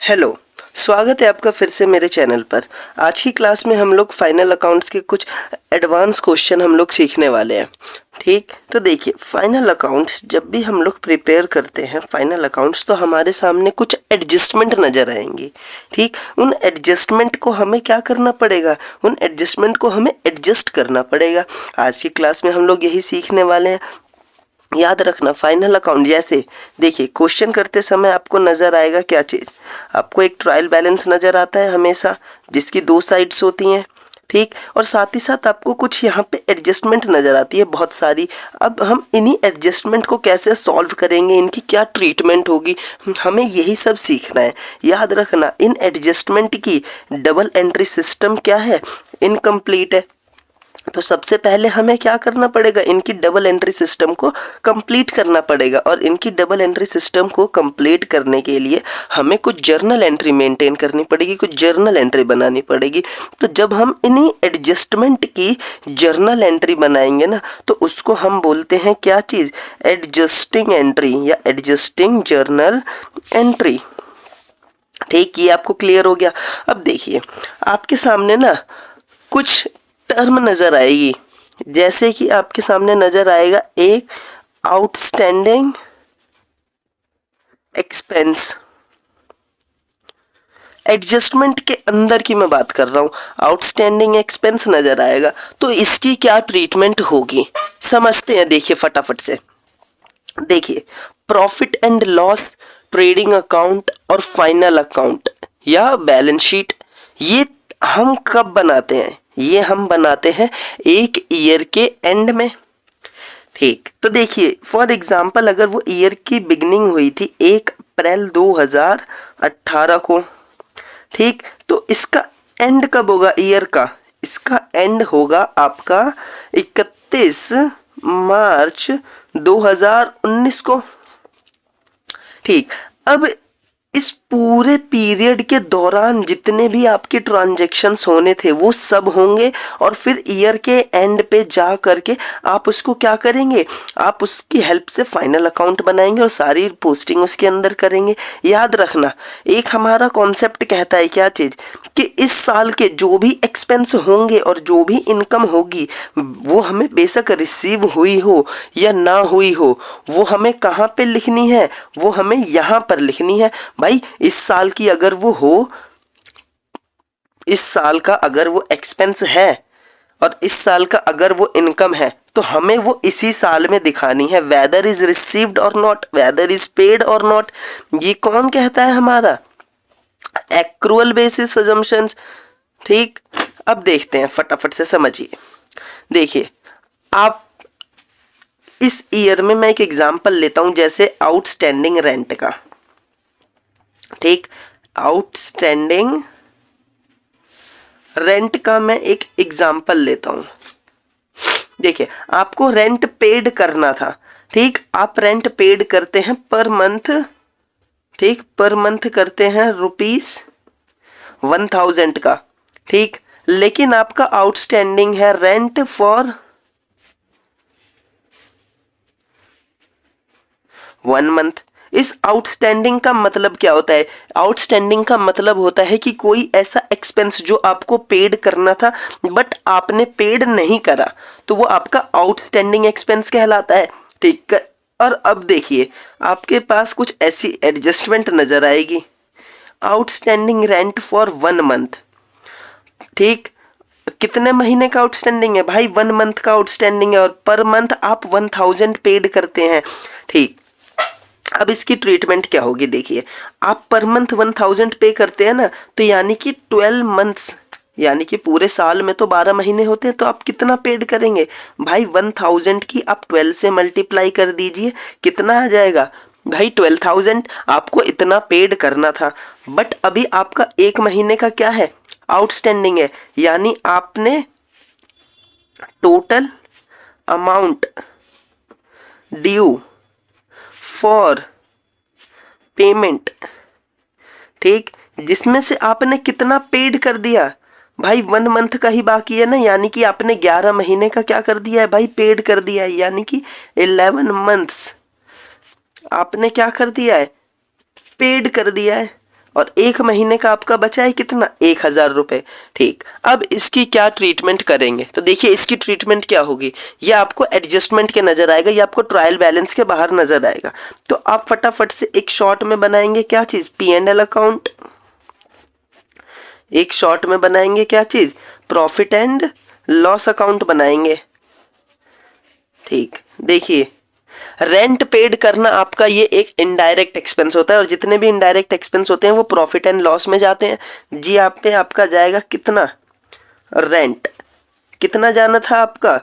Hello. स्वागत है आपका फिर से मेरे चैनल पर। आज की क्लास में हम लोग फाइनल अकाउंट्स के कुछ एडवांस क्वेश्चन हम लोग सीखने वाले हैं। ठीक, तो देखिए फाइनल अकाउंट्स जब भी हम लोग प्रिपेयर करते हैं फाइनल अकाउंट्स, तो हमारे सामने कुछ एडजस्टमेंट नज़र आएंगी। ठीक, उन एडजस्टमेंट को हमें क्या करना पड़ेगा, उन एडजस्टमेंट को हमें एडजस्ट करना पड़ेगा। आज की क्लास में हम लोग यही सीखने वाले हैं। याद रखना, फाइनल अकाउंट जैसे देखिए क्वेश्चन करते समय आपको नज़र आएगा क्या चीज़, आपको एक ट्रायल बैलेंस नज़र आता है हमेशा, जिसकी दो साइड्स होती हैं। ठीक, और साथ ही साथ आपको कुछ यहाँ पे एडजस्टमेंट नज़र आती है बहुत सारी। अब हम इन्हीं एडजस्टमेंट को कैसे सॉल्व करेंगे, इनकी क्या ट्रीटमेंट होगी, हमें यही सब सीखना है। याद रखना, इन एडजस्टमेंट की डबल एंट्री सिस्टम क्या है, इनकम्प्लीट है। तो सबसे पहले हमें क्या करना पड़ेगा, इनकी डबल एंट्री सिस्टम को कंप्लीट करना पड़ेगा। और इनकी डबल एंट्री सिस्टम को कंप्लीट करने के लिए हमें कुछ जर्नल एंट्री मेंटेन करनी पड़ेगी, कुछ जर्नल एंट्री बनानी पड़ेगी। तो जब हम इन्हीं एडजस्टमेंट की जर्नल एंट्री बनाएंगे ना, तो उसको हम बोलते हैं क्या चीज़, एडजस्टिंग एंट्री या एडजस्टिंग जर्नल एंट्री। ठीक, ये आपको क्लियर हो गया। अब देखिए आपके सामने ना कुछ टर्म नज़र आएगी, जैसे कि आपके सामने नज़र आएगा एक आउटस्टैंडिंग एक्सपेंस। एडजस्टमेंट के अंदर की मैं बात कर रहा हूँ, आउटस्टैंडिंग एक्सपेंस नज़र आएगा। तो इसकी क्या ट्रीटमेंट होगी समझते हैं। देखिए फटाफट से देखिए, profit and loss, trading account और फाइनल अकाउंट या बैलेंस शीट, ये हम कब बनाते हैं, ये हम बनाते हैं एक ईयर के एंड में। ठीक, तो देखिए फॉर एग्जांपल अगर वो ईयर की बिगनिंग हुई थी 1 अप्रैल 2018 को, ठीक, तो इसका एंड कब होगा ईयर का, इसका एंड होगा आपका 31 मार्च 2019 को। ठीक, अब इस पूरे पीरियड के दौरान जितने भी आपके ट्रांजैक्शंस होने थे वो सब होंगे, और फिर ईयर के एंड पे जा करके आप उसको क्या करेंगे, आप उसकी हेल्प से फाइनल अकाउंट बनाएंगे और सारी पोस्टिंग उसके अंदर करेंगे। याद रखना, एक हमारा कॉन्सेप्ट कहता है क्या चीज़, कि इस साल के जो भी एक्सपेंस होंगे और जो भी इनकम होगी वो हमें बेशक रिसीव हुई हो या ना हुई हो, वो हमें कहाँ पे लिखनी है, वो हमें यहाँ पर लिखनी है। भाई इस साल की अगर वो हो, इस साल का अगर वो एक्सपेंस है और इस साल का अगर वो इनकम है, तो हमें वो इसी साल में दिखानी है, वेदर इज रिसीव्ड और नॉट, वेदर इज पेड और नॉट। ये कौन कहता है, हमारा एक्रूअल बेसिस अजम्पशंस। ठीक, अब देखते हैं फटाफट से समझिए। देखिए आप इस ईयर में मैं एक एग्जांपल लेता हूं, जैसे आउटस्टैंडिंग रेंट का। ठीक, आउटस्टैंडिंग रेंट का मैं एक एग्जांपल लेता हूं। देखिए आपको रेंट पेड करना था। ठीक, आप रेंट पेड करते हैं पर मंथ। ठीक, पर मंथ करते हैं ₹1000 का। ठीक, लेकिन आपका आउटस्टैंडिंग है रेंट फॉर 1 मंथ। इस आउटस्टैंडिंग का मतलब क्या होता है, आउटस्टैंडिंग का मतलब होता है कि कोई ऐसा एक्सपेंस जो आपको पेड करना था बट आपने पेड नहीं करा, तो वो आपका आउटस्टैंडिंग एक्सपेंस कहलाता है। ठीक, और अब देखिए आपके पास कुछ ऐसी एडजस्टमेंट नजर आएगी, आउटस्टैंडिंग रेंट फॉर 1 मंथ। ठीक, कितने महीने का आउटस्टैंडिंग है भाई, 1 मंथ का आउटस्टैंडिंग है, और पर मंथ आप 1000 पेड करते हैं। ठीक, अब इसकी ट्रीटमेंट क्या होगी, देखिए आप पर मंथ 1000 पे करते हैं ना, तो यानी कि 12 मंथ्स, यानी कि पूरे साल में तो 12 महीने होते हैं, तो आप कितना पेड करेंगे भाई, 1000 की आप 12 से मल्टीप्लाई कर दीजिए, कितना आ जाएगा भाई 12,000। आपको इतना पेड करना था, बट अभी आपका एक महीने का क्या है, आउटस्टैंडिंग है, यानी आपने total amount due for payment, ठीक, जिसमें से आपने कितना पेड कर दिया भाई, 1 मंथ का ही बाकी है ना, यानी कि आपने 11 महीने का क्या कर दिया है भाई, पेड कर दिया है, यानी कि 11 मंथ्स आपने क्या कर दिया है, पेड कर दिया है। और 1 महीने का आपका बचा है कितना, 1000 रुपये। ठीक, अब इसकी क्या ट्रीटमेंट करेंगे, तो देखिए इसकी ट्रीटमेंट क्या होगी, ये आपको एडजस्टमेंट के नजर आएगा, ये आपको ट्रायल बैलेंस के बाहर नजर आएगा। तो आप फटाफट से एक शॉर्ट में बनाएंगे क्या चीज, P&L अकाउंट। एक शॉर्ट में बनाएंगे क्या चीज, प्रॉफिट एंड लॉस अकाउंट बनाएंगे। ठीक, देखिए रेंट पेड करना आपका ये एक इनडायरेक्ट एक्सपेंस होता है, और जितने भी इनडायरेक्ट एक्सपेंस होते हैं वो प्रॉफिट एंड लॉस में जाते हैं। जी आप पे आपका जाएगा कितना, रेंट कितना जाना था आपका,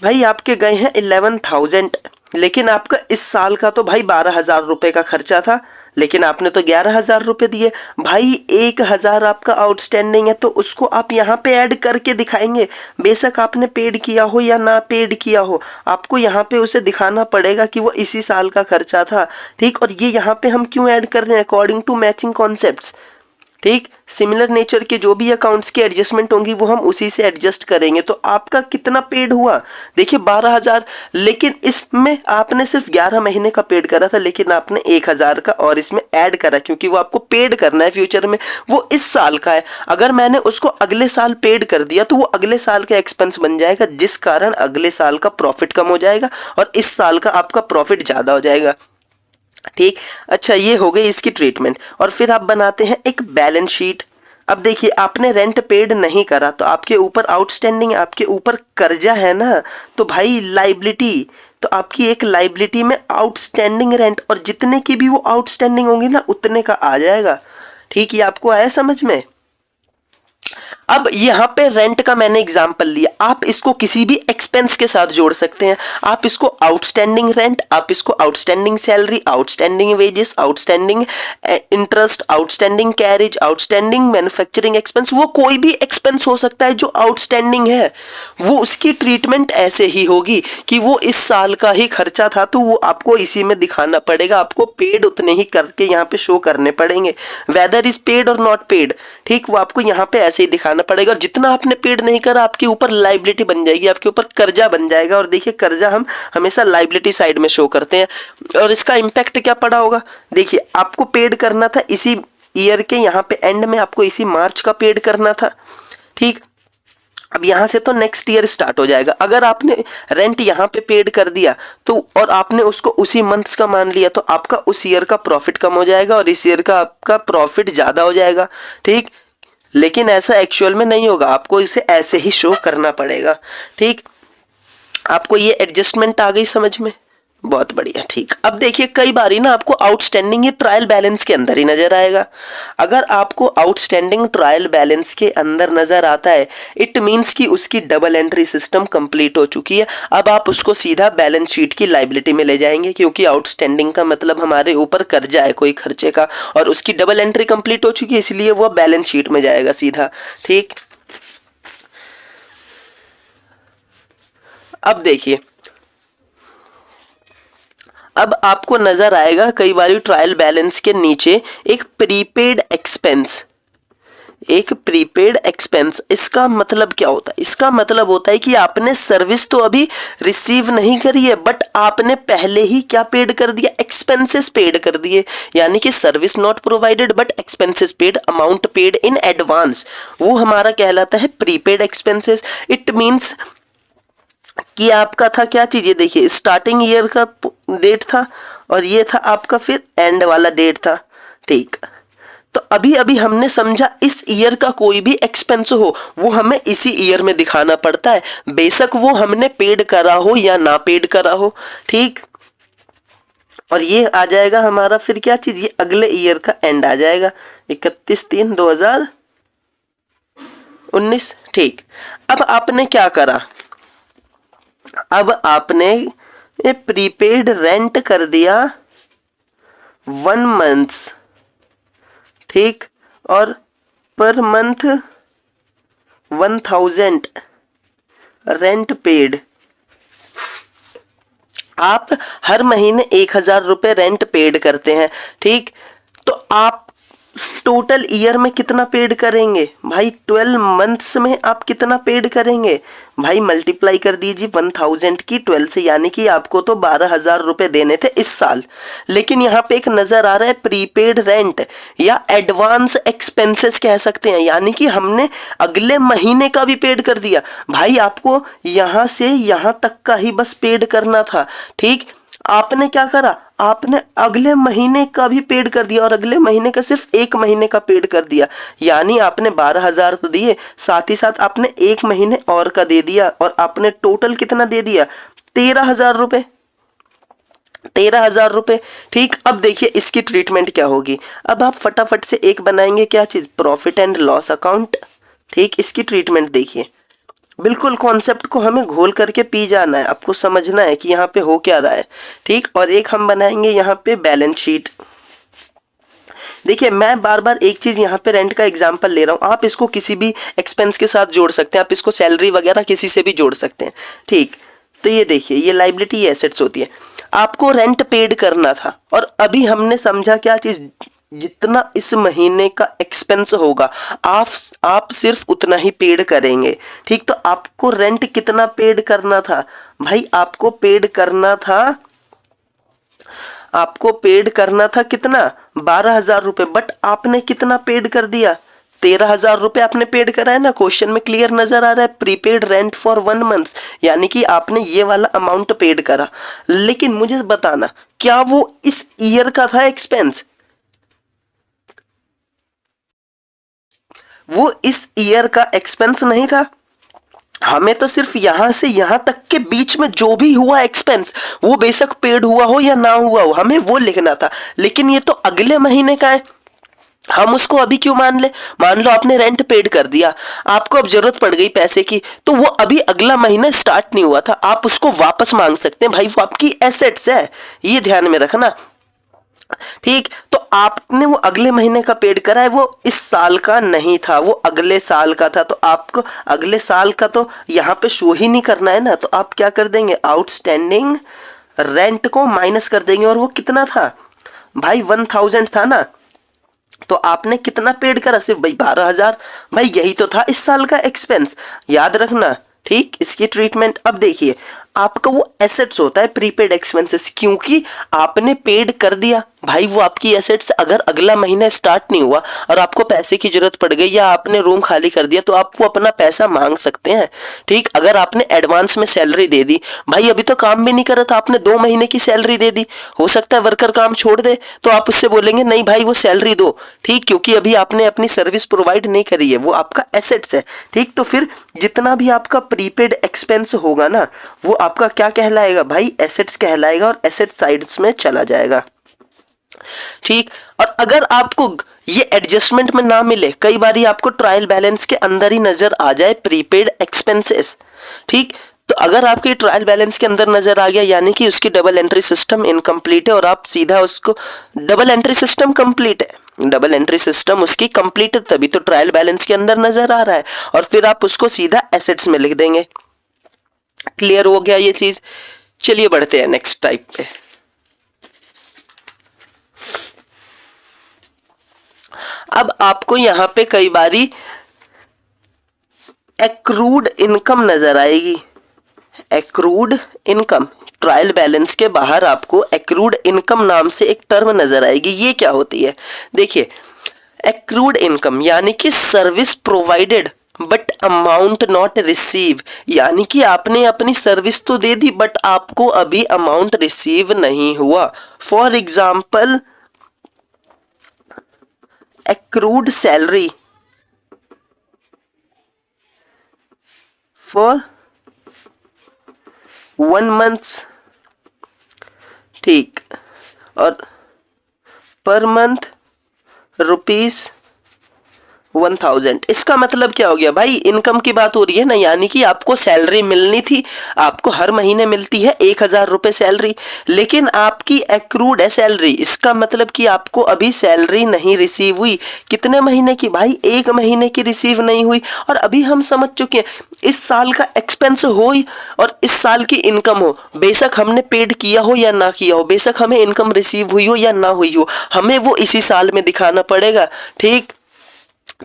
भाई आपके गए हैं 11,000, लेकिन आपका इस साल का तो भाई 12,000 रुपये का खर्चा था, लेकिन आपने तो 11,000 रुपये दिए। भाई 1,000 आपका आउटस्टैंडिंग है, तो उसको आप यहाँ पे ऐड करके दिखाएंगे, बेशक आपने पेड किया हो या ना पेड किया हो, आपको यहाँ पे उसे दिखाना पड़ेगा कि वो इसी साल का खर्चा था। ठीक, और ये यहाँ पे हम क्यों ऐड कर रहे हैं, अकॉर्डिंग टू मैचिंग कॉन्सेप्ट्स। ठीक, सिमिलर नेचर के जो भी अकाउंट्स की एडजस्टमेंट होंगी वो हम उसी से एडजस्ट करेंगे। तो आपका कितना पेड हुआ, देखिए 12,000, लेकिन इसमें आपने सिर्फ 11 महीने का पेड करा था, लेकिन आपने 1,000 का और इसमें ऐड करा, क्योंकि वो आपको पेड करना है फ्यूचर में, वो इस साल का है। अगर मैंने उसको अगले साल पेड कर दिया तो वो अगले साल का एक्सपेंस बन जाएगा, जिस कारण अगले साल का प्रॉफिट कम हो जाएगा और इस साल का आपका प्रॉफिट ज्यादा हो जाएगा। ठीक, अच्छा ये हो गई इसकी ट्रीटमेंट। और फिर आप बनाते हैं एक बैलेंस शीट। अब देखिए आपने रेंट पेड नहीं करा तो आपके ऊपर आउटस्टैंडिंग, आपके ऊपर कर्जा है ना, तो भाई लाइबिलिटी, तो आपकी एक लाइबिलिटी में आउटस्टैंडिंग रेंट, और जितने की भी वो आउटस्टैंडिंग होंगी ना उतने का आ जाएगा। ठीक, ये आपको आया समझ में। अब यहाँ पे रेंट का मैंने एग्जांपल लिया, आप इसको किसी भी एक्सपेंस के साथ जोड़ सकते हैं। आप इसको आउटस्टैंडिंग रेंट, आप इसको outstanding salary, outstanding wages, outstanding interest, outstanding carriage, outstanding manufacturing expense, वो कोई भी एक्सपेंस हो सकता है जो आउटस्टैंडिंग है, वो उसकी ट्रीटमेंट ऐसे ही होगी कि वो इस साल का ही खर्चा था, तो वो आपको इसी में दिखाना पड़ेगा, आपको पेड उतने ही करके यहाँ पे शो करने पड़ेंगे, वेदर इज पेड और नॉट पेड। ठीक, वो आपको यहाँ पे ऐसे ही दिखाना पड़ेगा, और जितना आपने पेड नहीं करा आपके ऊपर लाइबिलिटी बन जाएगी, आपके ऊपर कर्जा बन जाएगा। और देखिए कर्जा हम हमेशा लाइबिलिटी साइड में शो करते हैं, और इसका इंपैक्ट क्या पड़ा होगा, देखिए आपको पेड करना था इसी ईयर के यहाँ पे एंड में, आपको इसी मार्च का पेड करना था। ठीक, अब यहाँ से तो नेक्स्ट ईयर स्टार्ट हो जाएगा। अगर आपने रेंट यहाँ पे पेड कर दिया तो, और आपने उसको उसी मंथ्स का मान लिया, तो आपका उस ईयर का प्रॉफिट कम हो जाएगा और इस ईयर का आपका प्रॉफिट ज़्यादा हो जाएगा। ठीक, लेकिन ऐसा एक्चुअल में नहीं होगा, आपको इसे ऐसे ही शो करना पड़ेगा। ठीक, आपको ये एडजस्टमेंट आ गई समझ में, बहुत बढ़िया। ठीक, अब देखिए कई बारी ना आपको आउटस्टैंडिंग ये ट्रायल बैलेंस के अंदर ही नजर आएगा। अगर आपको आउटस्टैंडिंग ट्रायल बैलेंस के अंदर नजर आता है, इट मींस कि उसकी डबल एंट्री सिस्टम कंप्लीट हो चुकी है। अब आप उसको सीधा बैलेंस शीट की लाइबिलिटी में ले जाएंगे, क्योंकि आउटस्टैंडिंग का मतलब हमारे ऊपर कर्जा है कोई खर्चे का, और उसकी डबल एंट्री कंप्लीट हो चुकी है, इसलिए वो बैलेंस शीट में जाएगा सीधा। ठीक, अब देखिए, अब आपको नजर आएगा कई बार ट्रायल बैलेंस के नीचे एक प्रीपेड एक्सपेंस, एक प्रीपेड एक्सपेंस। इसका मतलब क्या होता है, इसका मतलब होता है कि आपने सर्विस तो अभी रिसीव नहीं करी है, बट आपने पहले ही क्या पेड कर दिया, एक्सपेंसेस पेड कर दिए। यानी कि service not provided but expenses paid, amount paid in advance, वो हमारा कहलाता है प्रीपेड एक्सपेंसेस। इट मीन्स कि आपका था क्या चीज, ये देखिए स्टार्टिंग ईयर का डेट था और ये था आपका फिर एंड वाला डेट था। ठीक, तो अभी अभी हमने समझा इस ईयर का कोई भी एक्सपेंस हो वो हमें इसी ईयर में दिखाना पड़ता है, बेशक वो हमने पेड करा हो या ना पेड करा हो। ठीक, और ये आ जाएगा हमारा फिर क्या चीज, ये अगले ईयर का एंड आ जाएगा 31/3/2019। ठीक, अब आपने क्या करा, अब आपने ये प्रीपेड रेंट कर दिया 1 मंथ्स। ठीक, और पर मंथ 1000 रेंट पेड, आप हर महीने 1000 रुपये रेंट पेड करते हैं। ठीक, तो आप टोटल ईयर में कितना पेड करेंगे भाई, 12 मंथ्स में आप कितना पेड करेंगे भाई, मल्टीप्लाई कर दीजिए 1000 की 12 से, यानी कि आपको तो 12,000 रुपए देने थे इस साल। लेकिन यहाँ पे एक नजर आ रहा है प्रीपेड रेंट या एडवांस एक्सपेंसेस कह सकते हैं, यानी कि हमने अगले महीने का भी पेड कर दिया भाई। आपको यहाँ से यहाँ तक का ही बस पेड करना था, ठीक। आपने क्या करा, आपने अगले महीने का भी पेड कर दिया और अगले महीने का सिर्फ एक महीने का पेड कर दिया, यानी आपने 12,000 तो दिए, साथ ही साथ आपने एक महीने और का दे दिया, और आपने टोटल कितना दे दिया, 13,000 रुपए, 13,000 रुपए, ठीक। अब देखिए इसकी ट्रीटमेंट क्या होगी। अब आप फटाफट से एक बनाएंगे क्या चीज, प्रॉफिट एंड लॉस अकाउंट, ठीक। इसकी ट्रीटमेंट देखिए, बिल्कुल कॉन्सेप्ट को हमें घोल करके पी जाना है, आपको समझना है कि यहाँ पे हो क्या रहा है, ठीक। और एक हम बनाएंगे यहाँ पे बैलेंस शीट। देखिए मैं बार बार एक चीज यहाँ पे रेंट का एग्जांपल ले रहा हूँ, आप इसको किसी भी एक्सपेंस के साथ जोड़ सकते हैं, आप इसको सैलरी वगैरह किसी से भी जोड़ सकते हैं, ठीक। तो ये देखिए, ये लाइबिलिटी, ये एसेट्स होती है। आपको रेंट पेड करना था और अभी हमने समझा क्या चीज, जितना इस महीने का एक्सपेंस होगा आप सिर्फ उतना ही पेड करेंगे, ठीक। तो आपको रेंट कितना पेड करना था भाई, आपको पेड करना था, आपको पेड करना था कितना, 12,000 रुपए, बट आपने कितना पेड कर दिया, 13,000 रुपए आपने पेड करा है ना। क्वेश्चन में क्लियर नजर आ रहा है, प्रीपेड रेंट फॉर 1 मंथ, यानी कि आपने ये वाला अमाउंट पेड करा। लेकिन मुझे बताना, क्या वो इस ईयर का था एक्सपेंस, वो इस ईयर का एक्सपेंस नहीं था। हमें तो सिर्फ यहां से यहां तक के बीच में जो भी हुआ एक्सपेंस, वो बेशक पेड हुआ हो या ना हुआ हो, हमें वो लिखना था। लेकिन ये तो अगले महीने का है, हम उसको अभी क्यों मान ले। मान लो आपने रेंट पेड कर दिया, आपको अब जरूरत पड़ गई पैसे की, तो वो अभी अगला महीना स्टार्ट नहीं हुआ था, आप उसको वापस मांग सकते हैं भाई, वो आपकी एसेट्स है, ये ध्यान में रखना, ठीक। तो आपने वो अगले महीने का पेड करा है, वो इस साल का नहीं था, वो अगले साल का था, तो आपको अगले साल का तो यहाँ पे शो ही नहीं करना है ना। तो आप क्या कर देंगे, आउटस्टैंडिंग रेंट को माइनस कर देंगे, और वो कितना था भाई, 1000 था ना। तो आपने कितना पेड करा, सिर्फ भाई 12,000, भाई यही तो था इस साल का एक्सपेंस, याद रखना, ठीक। इसकी ट्रीटमेंट अब देखिए, आपका वो एसेट्स होता है प्रीपेड एक्सपेंसेस, क्योंकि आपने पेड कर दिया भाई, वो आपकी एसेट्स। अगर अगला महीना स्टार्ट नहीं हुआ और आपको पैसे की जरूरत पड़ गई या आपने रूम खाली कर दिया, तो आप वो अपना पैसा मांग सकते हैं, ठीक। अगर आपने एडवांस में सैलरी दे दी भाई, अभी तो काम भी नहीं कर रहा था, आपने 2 महीने की सैलरी दे दी, हो सकता है वर्कर काम छोड़ दे, तो आप उससे बोलेंगे नहीं भाई वो सैलरी दो, ठीक, क्योंकि अभी आपने अपनी सर्विस प्रोवाइड नहीं करी है, वो आपका एसेट्स है, ठीक। तो फिर जितना भी आपका प्रीपेड एक्सपेंस होगा ना, वो आपका क्या कहलाएगा भाई, एसेट्स कहलाएगा, और एसेट साइड्स में चला जाएगा, ठीक। और अगर आपको ये एडजस्टमेंट में ना मिले, कई बार आपको ट्रायल बैलेंस के अंदर ही नजर आ जाए प्रीपेड एक्सपेंसेस, ठीक। तो अगर आपके ट्रायल बैलेंस के अंदर नजर आ गया, यानी कि उसकी डबल एंट्री सिस्टम इनकम्प्लीट है, और आप सीधा उसको, डबल एंट्री सिस्टम कंप्लीट है, डबल एंट्री सिस्टम उसकी कंप्लीट है, तभी तो ट्रायल बैलेंस के अंदर नजर आ रहा है, और फिर आप उसको सीधा एसेट्स में लिख देंगे। क्लियर हो गया ये चीज। चलिए बढ़ते हैं नेक्स्ट टाइप पे। अब आपको यहां पे कई बारी एक्रूड इनकम नजर आएगी, एक्रूड इनकम, ट्रायल बैलेंस के बाहर आपको एक्रूड इनकम नाम से एक टर्म नजर आएगी। ये क्या होती है, देखिए, एक्रूड इनकम यानी कि service provided but amount not receive, यानी कि आपने अपनी सर्विस तो दे दी बट आपको अभी अमाउंट रिसीव नहीं हुआ। For example, accrued salary for 1 month, ठीक, और पर मंथ 1000। इसका मतलब क्या हो गया भाई, इनकम की बात हो रही है ना, यानी कि आपको सैलरी मिलनी थी, आपको हर महीने मिलती है 1000 रुपए सैलरी, लेकिन आपकी एक्रूड है सैलरी। इसका मतलब कि आपको अभी सैलरी नहीं रिसीव हुई। कितने महीने की भाई, 1 महीने की रिसीव नहीं हुई। और अभी हम समझ चुके हैं इस साल का एक्सपेंस हो और इस साल की इनकम हो, बेशक हमने पेड किया हो या ना किया हो, बेशक हमें इनकम रिसीव हुई हो या ना हुई हो, हमें वो इसी साल में दिखाना पड़ेगा। ठीक,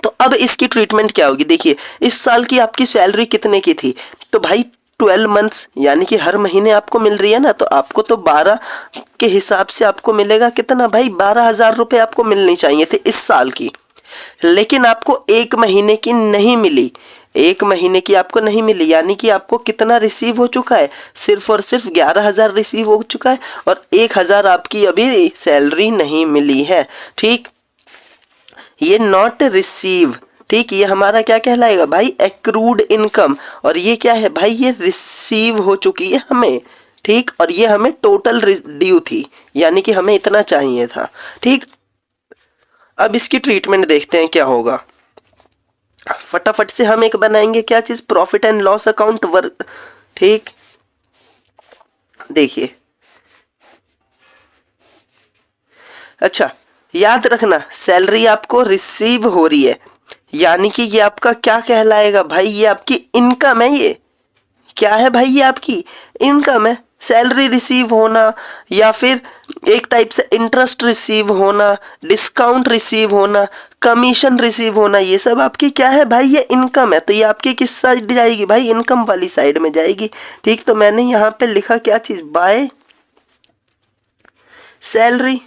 तो अब इसकी ट्रीटमेंट क्या होगी, देखिए इस साल की आपकी सैलरी कितने की थी, तो भाई 12 मंथ्स यानी कि हर महीने आपको मिल रही है ना, तो आपको तो 12 के हिसाब से आपको मिलेगा कितना भाई, 12,000 रुपए आपको मिलनी चाहिए थे इस साल की, लेकिन आपको 1 महीने की नहीं मिली। 1 महीने की आपको नहीं मिली, यानी कि आपको कितना रिसीव हो चुका है, सिर्फ और सिर्फ 11,000 रिसीव हो चुका है और 1,000 आपकी अभी सैलरी नहीं मिली है। ठीक, ये नॉट रिसीव, ठीक, ये हमारा क्या कहलाएगा भाई, एक्रूड इनकम। और ये क्या है भाई, ये रिसीव हो चुकी है हमें। ठीक, और ये हमें टोटल ड्यू थी, यानी कि हमें इतना चाहिए था। ठीक, अब इसकी ट्रीटमेंट देखते हैं क्या होगा। फटाफट से हम एक बनाएंगे क्या चीज, profit and loss account work. ठीक, देखिए, अच्छा याद रखना सैलरी आपको रिसीव हो रही है, यानी कि ये आपका क्या कहलाएगा भाई, ये आपकी इनकम है। ये क्या है भाई, ये आपकी इनकम है। सैलरी रिसीव होना या फिर एक टाइप से इंटरेस्ट रिसीव होना, डिस्काउंट रिसीव होना, कमीशन रिसीव होना, ये सब आपकी क्या है भाई, ये इनकम है। तो ये आपकी किस साइड जाएगी भाई, इनकम वाली साइड में जाएगी। ठीक, तो मैंने यहाँ पे लिखा क्या चीज, बाय सैलरी।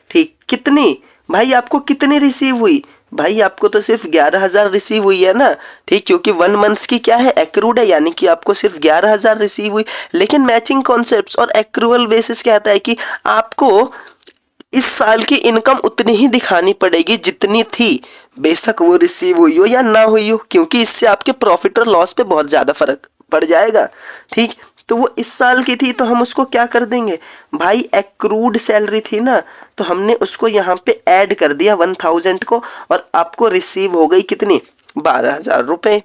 ठीक, कितनी भाई, आपको कितनी रिसीव हुई भाई, आपको तो सिर्फ 11,000 रिसीव हुई है ना। ठीक, क्योंकि 1 मंथ की क्या है, एक्रूड है, यानी कि आपको सिर्फ 11,000 रिसीव हुई। लेकिन मैचिंग कॉन्सेप्ट्स और एक्रूअल बेसिस कहता है कि आपको इस साल की इनकम उतनी ही दिखानी पड़ेगी जितनी थी, बेशक वो रिसीव हुई हो या ना हुई हो, क्योंकि इससे आपके प्रॉफिट और लॉस पे बहुत ज्यादा फर्क पड़ जाएगा। ठीक, तो वो इस साल की थी तो हम उसको क्या कर देंगे भाई, एक्रूड सैलरी थी ना, तो हमने उसको यहाँ पे ऐड कर दिया 1000 को, और आपको रिसीव हो गई कितनी, 12,000 रुपए।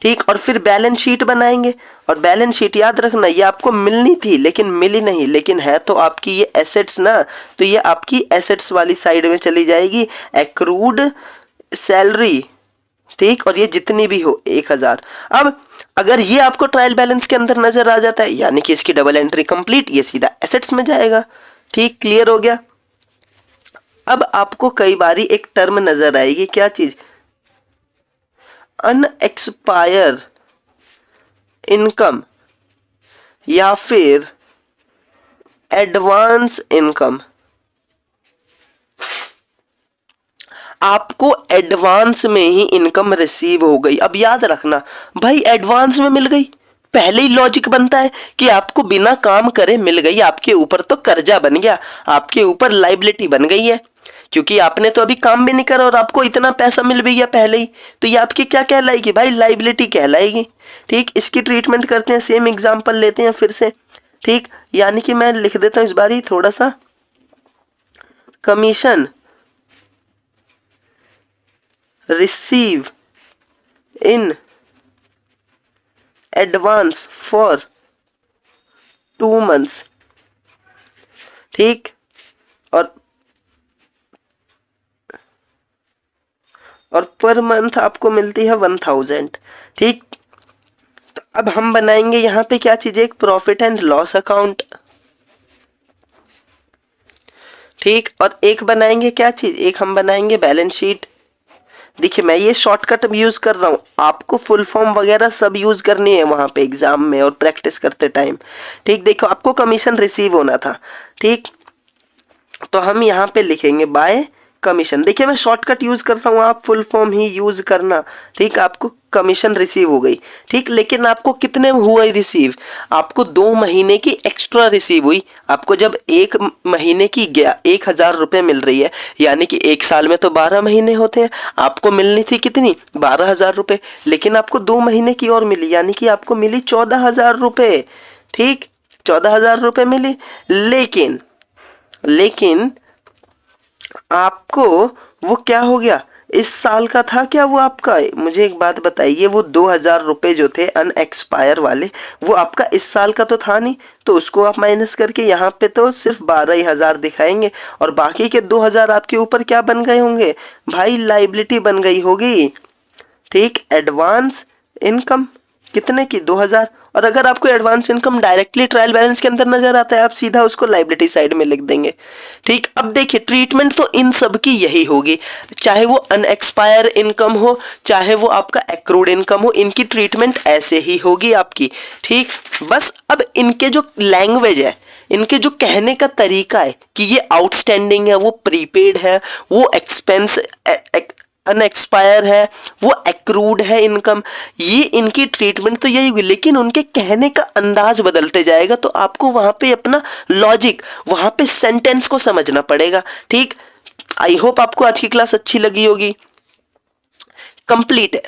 ठीक, और फिर बैलेंस शीट बनाएंगे, और बैलेंस शीट याद रखना ये आपको मिलनी थी लेकिन मिली नहीं, लेकिन है तो आपकी ये एसेट्स ना, तो ये आपकी एसेट्स वाली साइड में चली जाएगी, एक्रूड सैलरी। ठीक, और ये जितनी भी हो 1000। अब अगर ये आपको ट्रायल बैलेंस के अंदर नजर आ जाता है, यानी कि इसकी डबल एंट्री कंप्लीट, ये सीधा एसेट्स में जाएगा। ठीक, क्लियर हो गया। अब आपको कई बारी एक टर्म नजर आएगी, क्या चीज, अनएक्सपायर इनकम या फिर एडवांस इनकम। आपको एडवांस में ही इनकम रिसीव हो गई। अब याद रखना भाई, एडवांस में मिल गई, पहले ही लॉजिक बनता है कि आपको बिना काम करे मिल गई, आपके ऊपर तो कर्जा बन गया, आपके ऊपर लाइबिलिटी बन गई है, क्योंकि आपने तो अभी काम भी नहीं करा और आपको इतना पैसा मिल भी गया पहले ही, तो ये आपकी क्या कहलाएगी भाई, लाइबिलिटी कहलाएगी। ठीक, इसकी ट्रीटमेंट करते हैं, सेम एग्जांपल लेते हैं फिर से। ठीक, यानी कि मैं लिख देता हूं इस बार ही थोड़ा सा, commission receive in advance for 2 months. ठीक, और पर मंथ आपको मिलती है 1000। ठीक, तो अब हम बनाएंगे यहाँ पे क्या चीज, एक प्रॉफिट एंड लॉस अकाउंट। ठीक, और एक बनाएंगे क्या चीज, एक हम बनाएंगे बैलेंस शीट। देखिए मैं ये शॉर्टकट यूज कर रहा हूँ, आपको फुल फॉर्म वगैरह सब यूज करनी है वहां पे एग्जाम में और प्रैक्टिस करते टाइम। ठीक, देखो आपको कमीशन रिसीव होना था। ठीक, तो हम यहाँ पे लिखेंगे बाय कमीशन। देखिए मैं शॉर्टकट यूज कर रहा हूँ, आप फुल फॉर्म ही यूज करना। ठीक, आपको कमीशन रिसीव हो गई। ठीक, लेकिन आपको कितने हुआ रिसीव, आपको 2 महीने की एक्स्ट्रा रिसीव हुई। आपको जब 1 महीने की 1,000 रुपए मिल रही है, यानी कि 1 साल में तो 12 महीने होते हैं, आपको मिलनी थी कितनी, 12,000 रुपए, लेकिन आपको 2 महीने की और मिली, यानी कि आपको मिली 14,000 रुपए। ठीक, 14,000 रुपए मिली, लेकिन आपको वो क्या हो गया, इस साल का था क्या वो आपका? मुझे एक बात बताइए, वो 2000 रुपये जो थे अनएक्सपायर वाले, वो आपका इस साल का तो था नहीं, तो उसको आप माइनस करके यहाँ पे तो सिर्फ 12,000 दिखाएंगे और बाकी के 2000 आपके ऊपर क्या बन गए होंगे भाई? लाइबिलिटी बन गई होगी। ठीक, एडवांस इनकम कितने की? 2000। और अगर आपको advance income directly trial balance के अंदर नजर आता है, आप सीधा उसको लाइबिलिटी साइड में लिख देंगे। ठीक, अब देखिए ट्रीटमेंट तो इन सब की यही होगी, चाहे वो अनएक्सपायर इनकम हो, चाहे वो आपका एक्रूड इनकम हो, इनकी ट्रीटमेंट ऐसे ही होगी आपकी। ठीक, बस अब इनके जो लैंग्वेज है, इनके जो कहने का तरीका है कि ये आउटस्टैंडिंग है, वो प्रीपेड है, वो एक्सपेंस अनएक्सपायर है, वो एक्रूड है इनकम, ये इनकी ट्रीटमेंट तो यही हुई, लेकिन उनके कहने का अंदाज बदलते जाएगा। तो आपको वहां पे अपना लॉजिक, वहां पे सेंटेंस को समझना पड़ेगा। ठीक, आई होप आपको आज की क्लास अच्छी लगी होगी। कंप्लीट है।